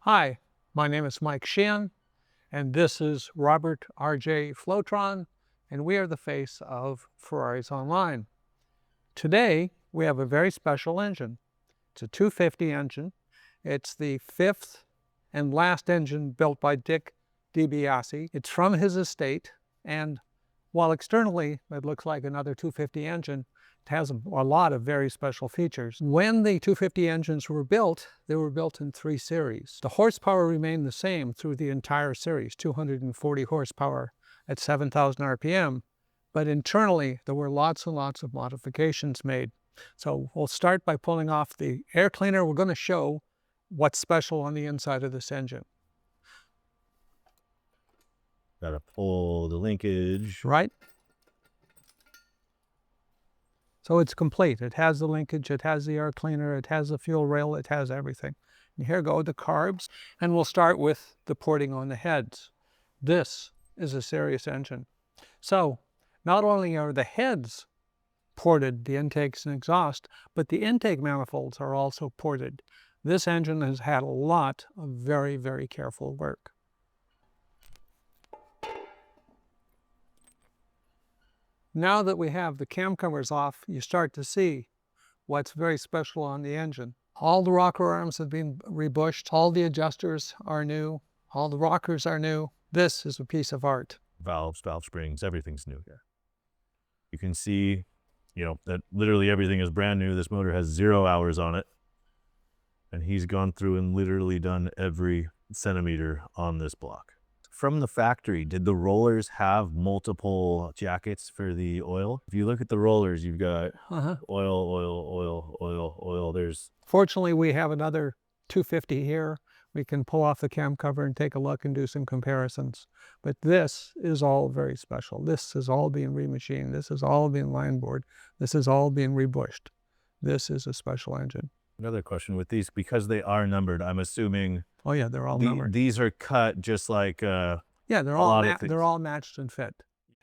Hi, my name is Mike Sheehan, and this is Robert R.J. Flotron, and we are the face of Ferraris Online. Today, we have a very special engine. It's a 250 engine. It's the fifth and last engine built by Dick DeBiasse. It's from his estate, and while externally it looks like another 250 engine, it has a lot of very special features. When the 250 engines were built, they were built in 3 series. The horsepower remained the same through the entire series, 240 horsepower at 7,000 RPM, but internally there were lots and lots of modifications made. So we'll start by pulling off the air cleaner. We're going to show what's special on the inside of this engine. Got to pull the linkage. Right? So it's complete. It has the linkage, it has the air cleaner, it has the fuel rail, it has everything. And here go the carbs. And we'll start with the porting on the heads. This is a serious engine. So not only are the heads ported, the intakes and exhaust, but the intake manifolds are also ported. This engine has had a lot of very, very careful work. Now that we have the cam covers off, you start to see what's very special on the engine. All the rocker arms have been rebushed, all the adjusters are new, all the rockers are new. This is a piece of art. Valves, valve springs, everything's new here. You can see, that literally everything is brand new. This motor has 0 hours on it. And he's gone through and literally done every centimeter on this block. From the factory, did the rollers have multiple jackets for the oil? If you look at the rollers, you've got oil, oil, oil, oil, oil. Fortunately, we have another 250 here. We can pull off the cam cover and take a look and do some comparisons. But this is all very special. This is all being remachined. This is all being line bored. This is all being rebushed. This is a special engine. Another question with these, because they are numbered, I'm assuming. Oh yeah, they're all numbered. These are cut just like yeah, they're all matched and fit.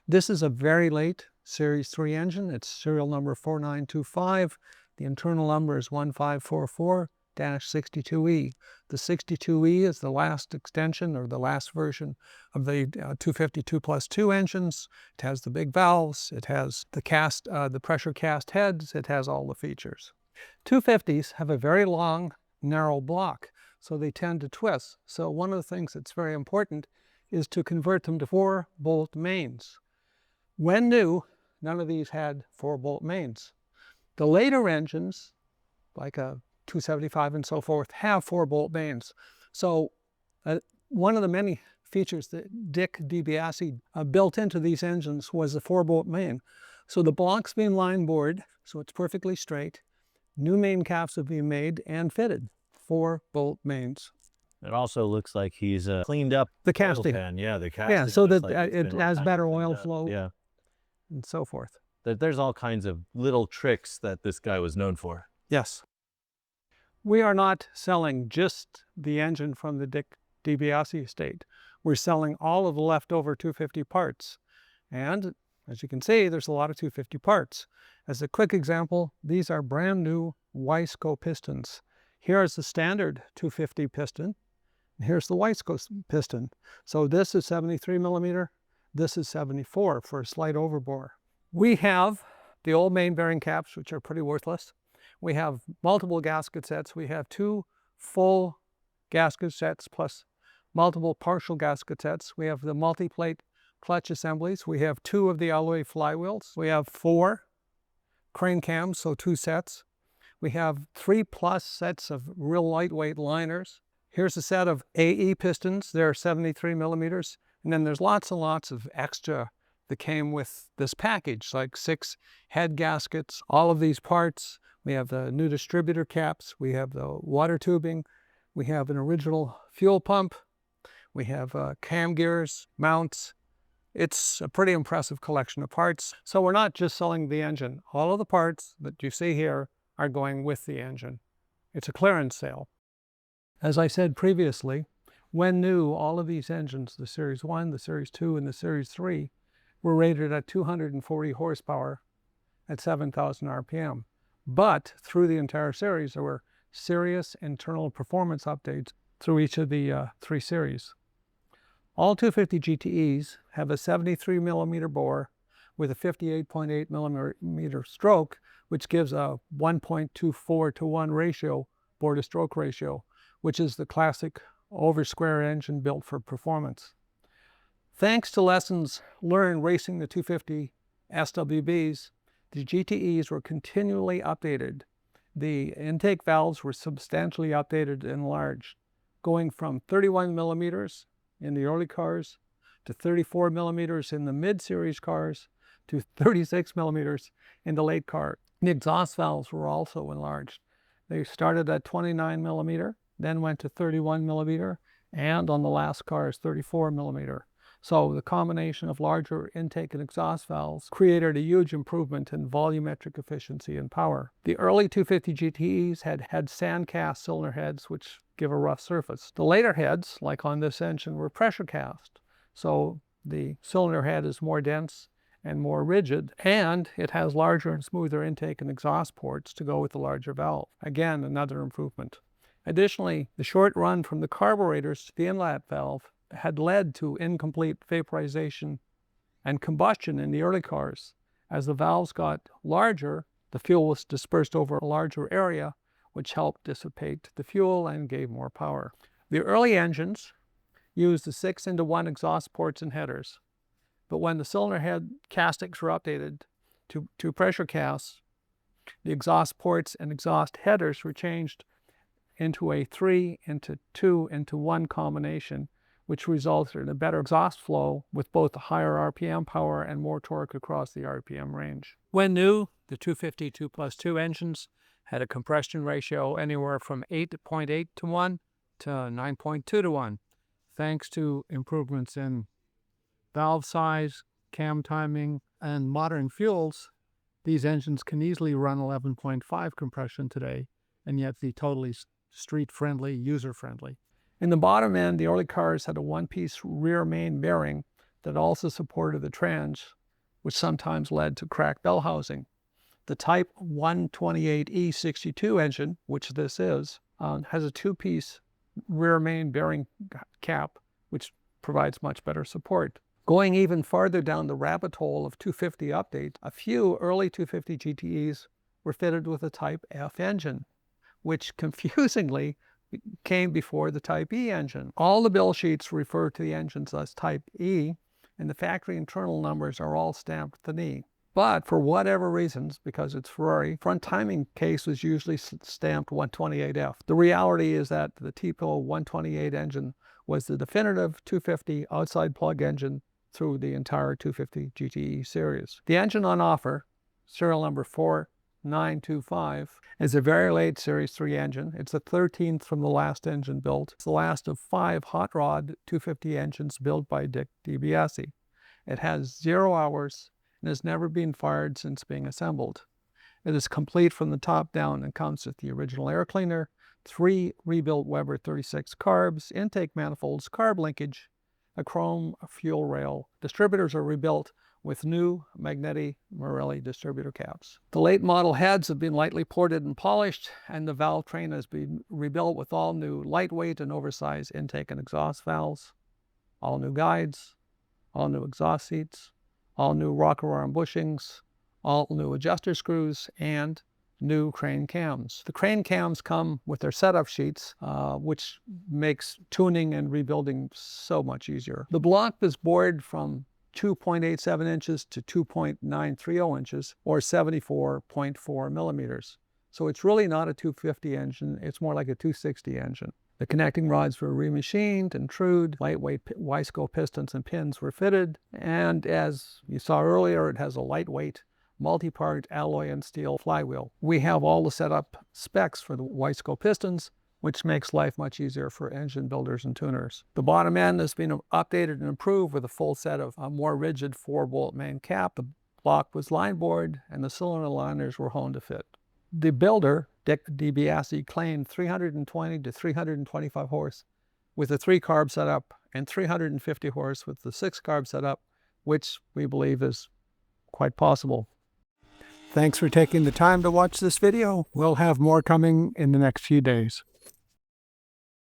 This is a very late Series 3 engine. It's serial number 4925. The internal number is 1544-62E. The 62E is the last extension or the last version of the 252+2 engines. It has the big valves. It has the pressure cast heads. It has all the features. 250s have a very long, narrow block, so they tend to twist. So one of the things that's very important is to convert them to 4-bolt mains. When new, none of these had 4-bolt mains. The later engines, like a 275 and so forth, have 4-bolt mains. So one of the many features that Dick DeBiasse built into these engines was the 4-bolt main. So the block's being line bored, so it's perfectly straight. New main caps have been made and fitted, 4-bolt mains. It also looks like he's cleaned up the casting. Yeah, the casting. Yeah, so that it has better oil flow. Yeah, and so forth. There's all kinds of little tricks that this guy was known for. Yes. We are not selling just the engine from the Dick DeBiasse estate. We're selling all of the leftover 250 parts. And as you can see, there's a lot of 250 parts. As a quick example, these are brand new Wiseco pistons. Here's the standard 250 piston. And here's the Wiseco piston. So this is 73 millimeter. This is 74 for a slight overbore. We have the old main bearing caps, which are pretty worthless. We have multiple gasket sets. We have 2 full gasket sets plus multiple partial gasket sets. We have the multi-plate clutch assemblies. We have 2 of the alloy flywheels. We have 4 crane cams, so 2 sets. We have 3+ sets of real lightweight liners. Here's a set of AE pistons. They're 73 millimeters. And then there's lots and lots of extra that came with this package, like 6 head gaskets, all of these parts. We have the new distributor caps. We have the water tubing. We have an original fuel pump. We have cam gears, mounts. It's a pretty impressive collection of parts. So we're not just selling the engine. All of the parts that you see here are going with the engine. It's a clearance sale. As I said previously, when new, all of these engines, the Series 1, the Series 2, and the Series 3, were rated at 240 horsepower at 7,000 RPM. But through the entire series, there were serious internal performance updates through each of the 3 series. All 250 GTEs have a 73 millimeter bore with a 58.8 millimeter stroke, which gives a 1.24 to 1 ratio, bore to stroke ratio, which is the classic over square engine built for performance. Thanks to lessons learned racing the 250 SWBs, the GTEs were continually updated. The intake valves were substantially updated and enlarged, going from 31 millimeters in the early cars to 34 millimeters in the mid-series cars to 36 millimeters in the late car. The exhaust valves were also enlarged. They started at 29 millimeter, then went to 31 millimeter, and on the last cars 34 millimeter. So the combination of larger intake and exhaust valves created a huge improvement in volumetric efficiency and power. The early 250 GTEs had sand cast cylinder heads, which give a rough surface. The later heads, like on this engine, were pressure cast. So the cylinder head is more dense and more rigid, and it has larger and smoother intake and exhaust ports to go with the larger valve. Again, another improvement. Additionally, the short run from the carburetors to the inlet valve had led to incomplete vaporization and combustion in the early cars. As the valves got larger, the fuel was dispersed over a larger area, which helped dissipate the fuel and gave more power. The early engines used the 6-into-1 exhaust ports and headers, but when the cylinder head castings were updated to pressure casts, the exhaust ports and exhaust headers were changed into a 3-into-2-into-1 combination, which resulted in a better exhaust flow with both a higher RPM power and more torque across the RPM range. When new, the 250 2+2 engines had a compression ratio anywhere from 8.8 to 1 to 9.2 to 1. Thanks to improvements in valve size, cam timing, and modern fuels, these engines can easily run 11.5 compression today and yet be totally street-friendly, user-friendly. In the bottom end, the early cars had a one-piece rear main bearing that also supported the tranche, which sometimes led to cracked bell housing. The Type 128E62 engine, which this is, has a two-piece rear main bearing cap, which provides much better support. Going even farther down the rabbit hole of 250 updates, a few early 250 GTEs were fitted with a Type F engine, which confusingly came before the Type E engine. All the bill sheets refer to the engines as Type E, and the factory internal numbers are all stamped with an E. But for whatever reasons, because it's Ferrari, front timing case was usually stamped 128F. The reality is that the TPO 128 engine was the definitive 250 outside plug engine through the entire 250 GTE series. The engine on offer, serial number 4925, is a very late Series 3 engine. It's the 13th from the last engine built. It's the last of 5 hot rod 250 engines built by Dick DeBiasse. It has 0 hours and has never been fired since being assembled. It is complete from the top down and comes with the original air cleaner, 3 rebuilt Weber 36 carbs, intake manifolds, carb linkage, a chrome fuel rail. Distributors are rebuilt with new Magneti Marelli distributor caps. The late model heads have been lightly ported and polished, and the valve train has been rebuilt with all new lightweight and oversized intake and exhaust valves, all new guides, all new exhaust seats, all new rocker arm bushings, all new adjuster screws, and new crane cams. The crane cams come with their setup sheets, which makes tuning and rebuilding so much easier. The block is bored from 2.87 inches to 2.930 inches, or 74.4 millimeters. So it's really not a 250 engine, it's more like a 260 engine. The connecting rods were remachined and trued, lightweight Wiseco pistons and pins were fitted, and as you saw earlier, it has a lightweight multi-part alloy and steel flywheel. We have all the setup specs for the Wiseco pistons, which makes life much easier for engine builders and tuners. The bottom end has been updated and improved with a full set of a more rigid 4-bolt main cap. The block was line bored and the cylinder liners were honed to fit. The builder, Dick DeBiasse, claimed 320 to 325 horse with a 3-carb setup and 350 horse with the 6-carb setup, which we believe is quite possible. Thanks for taking the time to watch this video. We'll have more coming in the next few days.